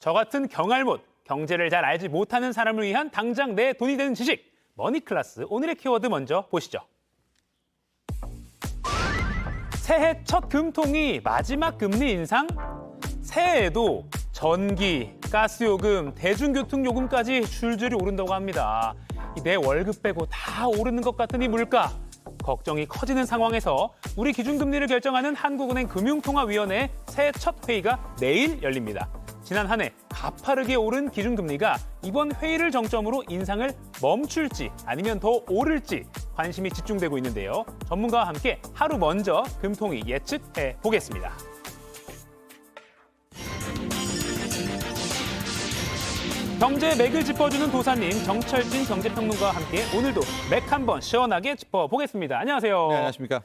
저 같은 경알못, 경제를 잘 알지 못하는 사람을 위한 당장 내 돈이 되는 지식, 머니클래스 오늘의 키워드 먼저 보시죠. 새해 첫 금통위 마지막 금리 인상? 새해에도 전기, 가스요금, 대중교통요금까지 줄줄이 오른다고 합니다. 내 월급 빼고 다 오르는 것 같은 이 물가. 걱정이 커지는 상황에서 우리 기준금리를 결정하는 한국은행 금융통화위원회 새해 첫 회의가 내일 열립니다. 지난 한 해 가파르게 오른 기준금리가 이번 회의를 정점으로 인상을 멈출지 아니면 더 오를지 관심이 집중되고 있는데요. 전문가와 함께 하루 먼저 금통위 예측해 보겠습니다. 경제 맥을 짚어주는 도사님 정철진 경제평론가와 함께 오늘도 맥 한번 시원하게 짚어보겠습니다. 안녕하세요. 네, 안녕하십니까.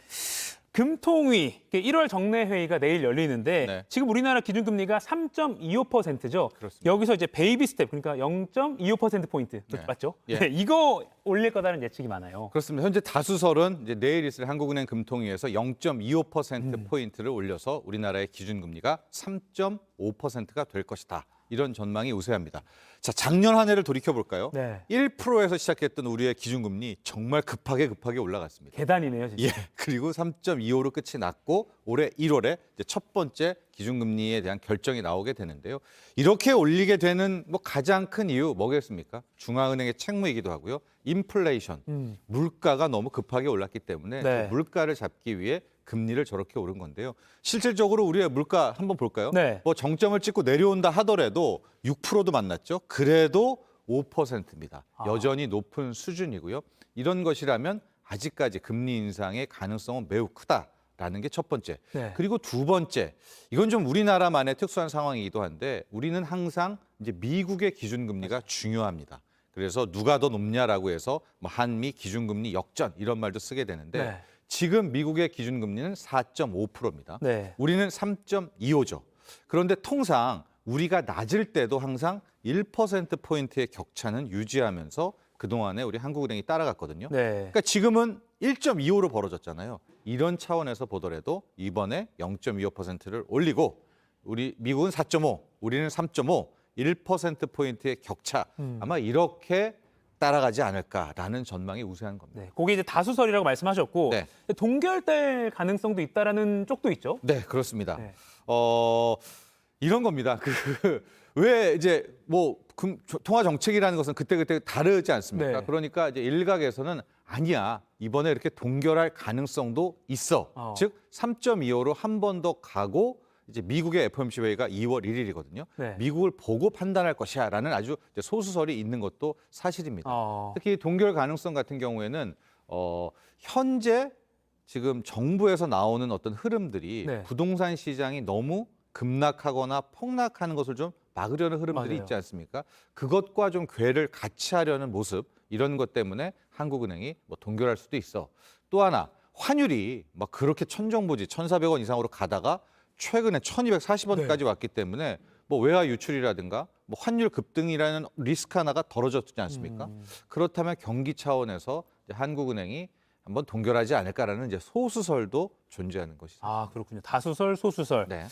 금통위 1월 정례회의가 내일 열리는데 네. 지금 우리나라 기준금리가 3.25%죠. 그렇습니다. 여기서 이제 베이비 스텝 그러니까 0.25%포인트 네. 맞죠? 예. 네, 이거 올릴 거다는 예측이 많아요. 그렇습니다. 현재 다수설은 이제 내일 있을 한국은행 금통위에서 0.25%포인트를 올려서 우리나라의 기준금리가 3.5%가 될 것이다. 이런 전망이 우세합니다. 자, 작년 한 해를 돌이켜볼까요? 네. 1%에서 시작했던 우리의 기준금리 정말 급하게 진습니다. 계단이네요, 진짜. 예, 그리고 3.25로 끝이 났고 올해 1월에 이제 첫 번째 기준금리에 대한 결정이 나오게 되는데요. 이렇게 올리게 되는 뭐 가장 큰 이유 뭐겠습니까? 중앙은행의 책무이기도 하고요. 인플레이션, 물가가 너무 급하게 올랐기 때문에 네. 그 물가를 잡기 위해 금리를 저렇게 오른 건데요. 실질적으로 우리의 물가 한번 볼까요? 네. 뭐 정점을 찍고 내려온다 하더라도 6%도 만났죠. 그래도 5%입니다. 여전히 높은 수준이고요. 이런 것이라면 아직까지 금리 인상의 가능성은 매우 크다라는 게 첫 번째. 네. 그리고 두 번째, 이건 좀 우리나라만의 특수한 상황이기도 한데 우리는 항상 이제 미국의 기준금리가 중요합니다. 그래서 누가 더 높냐라고 해서 뭐 한미 기준금리 역전 이런 말도 쓰게 되는데 네. 지금 미국의 기준금리는 4.5%입니다. 네. 우리는 3.25죠. 그런데 통상 우리가 낮을 때도 항상 1%포인트의 격차는 유지하면서 그동안에 우리 한국은행이 따라갔거든요. 네. 그러니까 지금은 1.25로 벌어졌잖아요. 이런 차원에서 보더라도 이번에 0.25%를 올리고 우리 미국은 4.5, 우리는 3.5, 1%포인트의 격차 아마 이렇게 따라가지 않을까라는 전망이 우세한 겁니다. 네. 그게 이제 다수설이라고 말씀하셨고 네. 동결될 가능성도 있다라는 쪽도 있죠. 네, 그렇습니다. 네. 이런 겁니다. 왜 이제 뭐 통화 정책이라는 것은 그때그때 다르지 않습니까? 네. 그러니까 이제 일각에서는 아니야. 이번에 이렇게 동결할 가능성도 있어. 즉 3.25로 한 번 더 가고 이제 미국의 FOMC 회의가 2월 1일이거든요. 네. 미국을 보고 판단할 것이야라는 아주 이제 소수설이 있는 것도 사실입니다. 특히 동결 가능성 같은 경우에는 현재 지금 정부에서 나오는 어떤 흐름들이 네. 부동산 시장이 너무 급락하거나 폭락하는 것을 좀 막으려는 흐름들이 맞아요. 있지 않습니까? 그것과 좀 궤를 같이 하려는 모습 이런 것 때문에 한국은행이 뭐 동결할 수도 있어. 또 하나 환율이 막 그렇게 천정부지 1,400원 이상으로 가다가 최근에 1,240원까지 네. 왔기 때문에 뭐 외화 유출이라든가 뭐 환율 급등이라는 리스크 하나가 덜어졌지 않습니까? 그렇다면 경기 차원에서 이제 한국은행이 한번 동결하지 않을까라는 이제 소수설도 존재하는 것이죠. 아, 그렇군요. 다수설, 소수설. 네.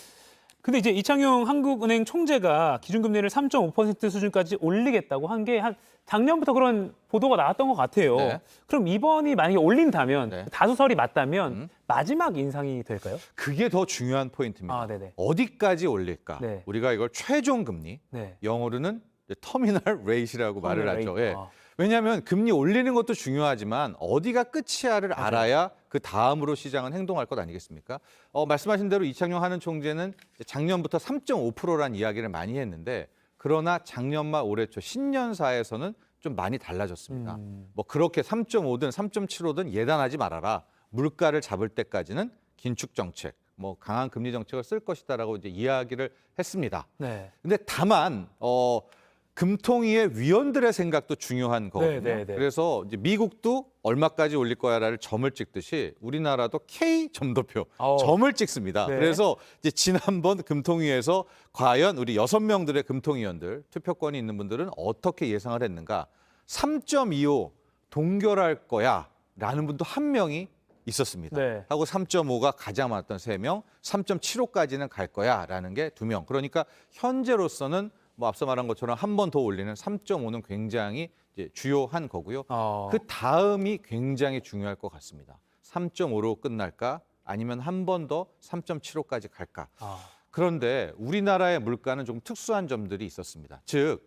근데 이제 이창용 한국은행 총재가 기준금리를 3.5% 수준까지 올리겠다고 한 게 한 작년부터 그런 보도가 나왔던 것 같아요. 네. 그럼 이번이 만약에 올린다면 네. 다수설이 맞다면 마지막 인상이 될까요? 그게 더 중요한 포인트입니다. 아, 네네. 어디까지 올릴까? 네. 우리가 이걸 최종 금리, 네. 영어로는 이제 터미널 레이트라고 말을 터미널 하죠. 레이트. 예. 아. 왜냐하면 금리 올리는 것도 중요하지만 어디가 끝이야를 알아야 그 다음으로 시장은 행동할 것 아니겠습니까? 말씀하신 대로 이창용 하는 총재는 작년부터 3.5%라는 이야기를 많이 했는데 그러나 작년 말 올해 초 신년사에서는 좀 많이 달라졌습니다. 뭐 그렇게 3.5든 3.75든 예단하지 말아라. 물가를 잡을 때까지는 긴축 정책, 뭐 강한 금리 정책을 쓸 것이다라고 이제 이야기를 했습니다. 네. 근데 다만 금통위의 위원들의 생각도 중요한 거거든요. 네. 그래서 이제 미국도 얼마까지 올릴 거야라를 점을 찍듯이 우리나라도 K 점도표 점을 찍습니다. 네. 그래서 이제 지난번 금통위에서 과연 우리 6명들의 금통위원들 투표권이 있는 분들은 어떻게 예상을 했는가? 3.25 동결할 거야라는 분도 한 명이 있었습니다. 네. 하고 3.5가 가장 많았던 3명, 3.75까지는 갈 거야라는 게 2명. 그러니까 현재로서는 뭐 앞서 말한 것처럼 한 번 더 올리는 3.5는 굉장히 이제 주요한 거고요. 그 다음이 굉장히 중요할 것 같습니다. 3.5로 끝날까? 아니면 한 번 더 3.75까지 갈까? 그런데 우리나라의 물가는 좀 특수한 점들이 있었습니다. 즉,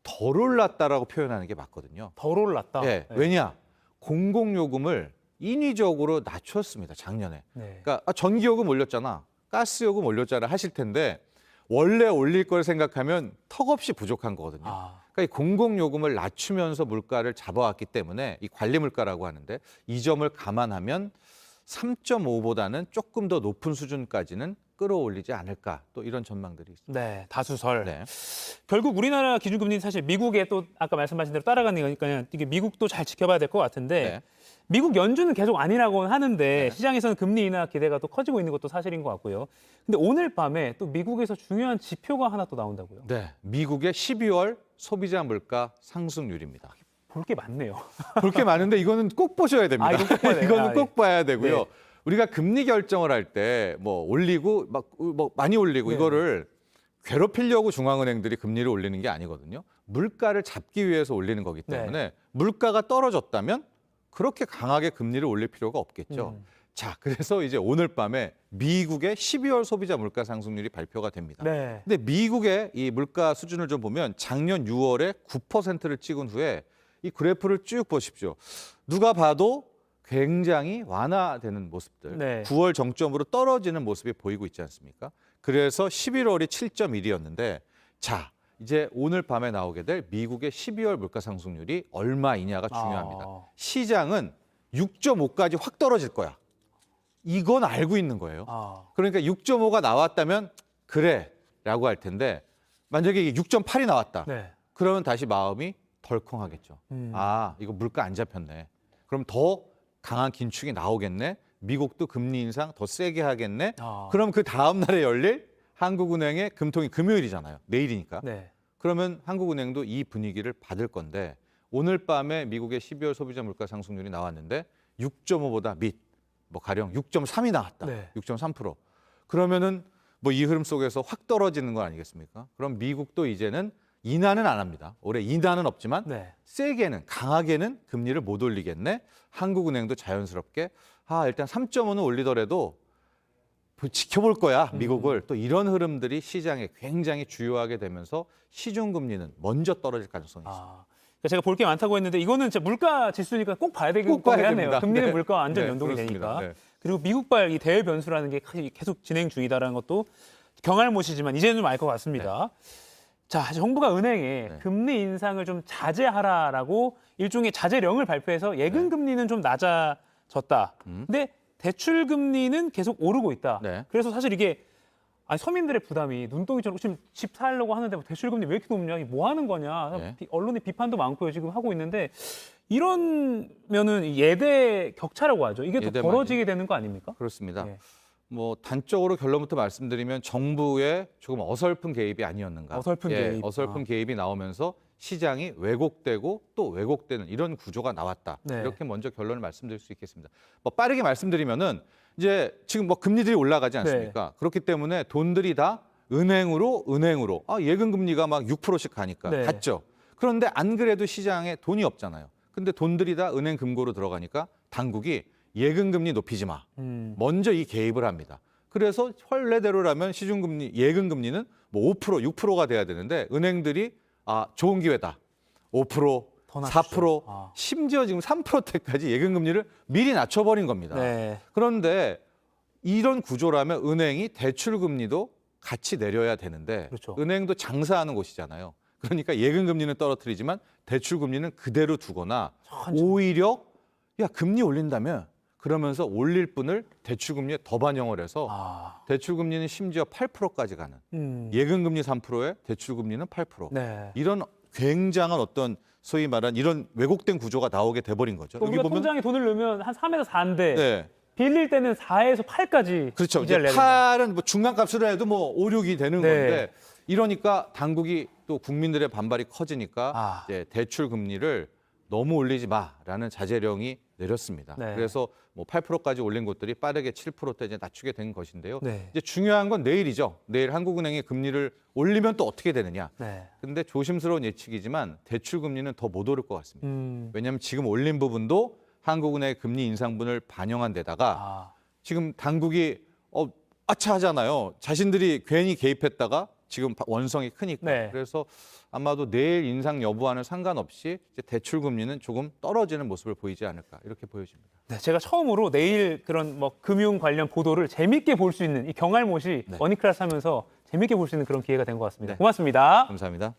덜 올랐다라고 표현하는 게 맞거든요. 덜 올랐다. 네. 왜냐? 공공요금을 인위적으로 낮췄습니다, 작년에. 네. 그러니까 전기요금 올렸잖아, 가스요금 올렸잖아 하실 텐데 원래 올릴 걸 생각하면 턱없이 부족한 거거든요. 그러니까 이 공공요금을 낮추면서 물가를 잡아왔기 때문에 이 관리물가라고 하는데 이 점을 감안하면 3.5보다는 조금 더 높은 수준까지는 끌어올리지 않을까, 또 이런 전망들이 있습니다. 네, 다수설. 네. 결국 우리나라 기준금리는 사실 미국에 또 아까 말씀하신 대로 따라가는 거니까 이게 미국도 잘 지켜봐야 될 것 같은데 네. 미국 연준은 계속 아니라고 하는데 시장에서는 금리 인하 기대가 또 커지고 있는 것도 사실인 것 같고요. 근데 오늘 밤에 또 미국에서 중요한 지표가 하나 또 나온다고요. 네, 미국의 12월 소비자 물가 상승률입니다. 볼 게 많네요. 볼 게 많은데 이거는 꼭 보셔야 됩니다. 이거 꼭 봐야 돼요. 이거는 꼭 봐야 되고요. 네. 우리가 금리 결정을 할 때 뭐 올리고 뭐 많이 올리고 네. 이거를 괴롭히려고 중앙은행들이 금리를 올리는 게 아니거든요. 물가를 잡기 위해서 올리는 거기 때문에 물가가 떨어졌다면 그렇게 강하게 금리를 올릴 필요가 없겠죠. 자, 그래서 이제 오늘 밤에 미국의 12월 소비자 물가 상승률이 발표가 됩니다. 네. 근데 미국의 이 물가 수준을 좀 보면 작년 6월에 9%를 찍은 후에 이 그래프를 쭉 보십시오. 누가 봐도 굉장히 완화되는 모습들. 네. 9월 정점으로 떨어지는 모습이 보이고 있지 않습니까? 그래서 11월이 7.1이었는데 자, 이제 오늘 밤에 나오게 될 미국의 12월 물가 상승률이 얼마이냐가 중요합니다. 시장은 6.5까지 확 떨어질 거야. 이건 알고 있는 거예요. 그러니까 6.5가 나왔다면 그래 라고 할 텐데 만약에 이게 6.8이 나왔다. 네. 그러면 다시 마음이 덜컹하겠죠. 아, 이거 물가 안 잡혔네. 그럼 더 강한 긴축이 나오겠네. 미국도 금리 인상 더 세게 하겠네. 그럼 그 다음 날에 열릴 한국은행의 금통위 금요일이잖아요. 내일이니까. 네. 그러면 한국은행도 이 분위기를 받을 건데 오늘 밤에 미국의 12월 소비자 물가 상승률이 나왔는데 6.5보다 뭐 가령 6.3이 나왔다. 네. 6.3%. 그러면은 뭐 이 흐름 속에서 확 떨어지는 거 아니겠습니까? 그럼 미국도 이제는 인하는 안 합니다. 올해 인하는 없지만 세게는 강하게는 금리를 못 올리겠네. 한국은행도 자연스럽게 일단 3.5는 올리더라도 지켜볼 거야, 미국을. 또 이런 흐름들이 시장에 굉장히 주요하게 되면서 시중금리는 먼저 떨어질 가능성이 있습니다. 그러니까 제가 볼 게 많다고 했는데 이거는 진짜 물가 지수니까 꼭 봐야 되긴 꼭 봐야 하네요. 됩니다. 금리는 네. 물가와 완전 네, 연동이 그렇습니다. 되니까. 네. 그리고 미국발 이 대외 변수라는 게 계속 진행 중이다라는 것도 경알못이지만 이제는 좀 알 것 같습니다. 자, 정부가 은행에 금리 인상을 좀 자제하라라고 일종의 자제령을 발표해서 예금 금리는 좀 낮아졌다. 근데 대출 금리는 계속 오르고 있다. 그래서 사실 이게 서민들의 부담이 눈덩이처럼 지금 집 살려고 하는데 뭐 대출 금리 왜 이렇게 높냐? 이게 뭐 하는 거냐? 언론의 비판도 많고요. 지금 하고 있는데 이러면은 예대 격차라고 하죠. 이게 또 벌어지게 되는 거 아닙니까? 그렇습니다. 뭐 단적으로 결론부터 말씀드리면 정부의 조금 어설픈 개입이 아니었는가. 어설픈 개입. 어설픈 개입이 나오면서 시장이 왜곡되고 또 왜곡되는 이런 구조가 나왔다. 이렇게 먼저 결론을 말씀드릴 수 있겠습니다. 뭐 빠르게 말씀드리면은 이제 지금 뭐 금리들이 올라가지 않습니까? 그렇기 때문에 돈들이 다 은행으로 예금 금리가 막 6%씩 가니까 갔죠. 그런데 안 그래도 시장에 돈이 없잖아요. 근데 돈들이 다 은행 금고로 들어가니까 당국이 예금 금리 높이지 마. 먼저 이 개입을 합니다. 그래서 원래대로라면 시중금리, 예금 금리는 뭐 5%, 6%가 돼야 되는데 은행들이 좋은 기회다. 5%, 4%, 심지어 지금 3%대까지 예금 금리를 미리 낮춰버린 겁니다. 그런데 이런 구조라면 은행이 대출 금리도 같이 내려야 되는데 은행도 장사하는 곳이잖아요. 그러니까 예금 금리는 떨어뜨리지만 대출 금리는 그대로 두거나 오히려 금리 올린다면 그러면서 올릴 분을 대출금리에 더 반영을 해서 대출금리는 심지어 8%까지 가는 예금금리 3%에 대출금리는 8%. 이런 굉장한 어떤 소위 말한 이런 왜곡된 구조가 나오게 돼버린 거죠. 여기 우리가 통장에 돈을 넣으면 한 3에서 4인데 빌릴 때는 4에서 8까지 그렇죠. 이제 8은 뭐 중간값으로 해도 뭐 5, 6이 되는 건데 이러니까 당국이 또 국민들의 반발이 커지니까 이제 대출 금리를 너무 올리지 마라는 자제령이 내렸습니다. 네. 그래서 뭐 8%까지 올린 곳들이 빠르게 7%대 이제 낮추게 된 것인데요. 네. 이제 중요한 건 내일이죠. 내일 한국은행이 금리를 올리면 또 어떻게 되느냐. 네. 근데 조심스러운 예측이지만 대출 금리는 더 못 오를 것 같습니다. 왜냐하면 지금 올린 부분도 한국은행의 금리 인상분을 반영한 데다가 아, 지금 당국이 아차 하잖아요. 자신들이 괜히 개입했다가 지금 원성이 크니까. 네. 그래서 아마도 내일 인상 여부와는 상관없이 이제 대출 금리는 조금 떨어지는 모습을 보이지 않을까 이렇게 보여집니다. 네, 제가 처음으로 내일 그런 뭐 금융 관련 보도를 재밌게 볼 수 있는 이 경알못이 네. 머니클래스 하면서 재밌게 볼 수 있는 그런 기회가 된 것 같습니다. 네. 고맙습니다. 감사합니다.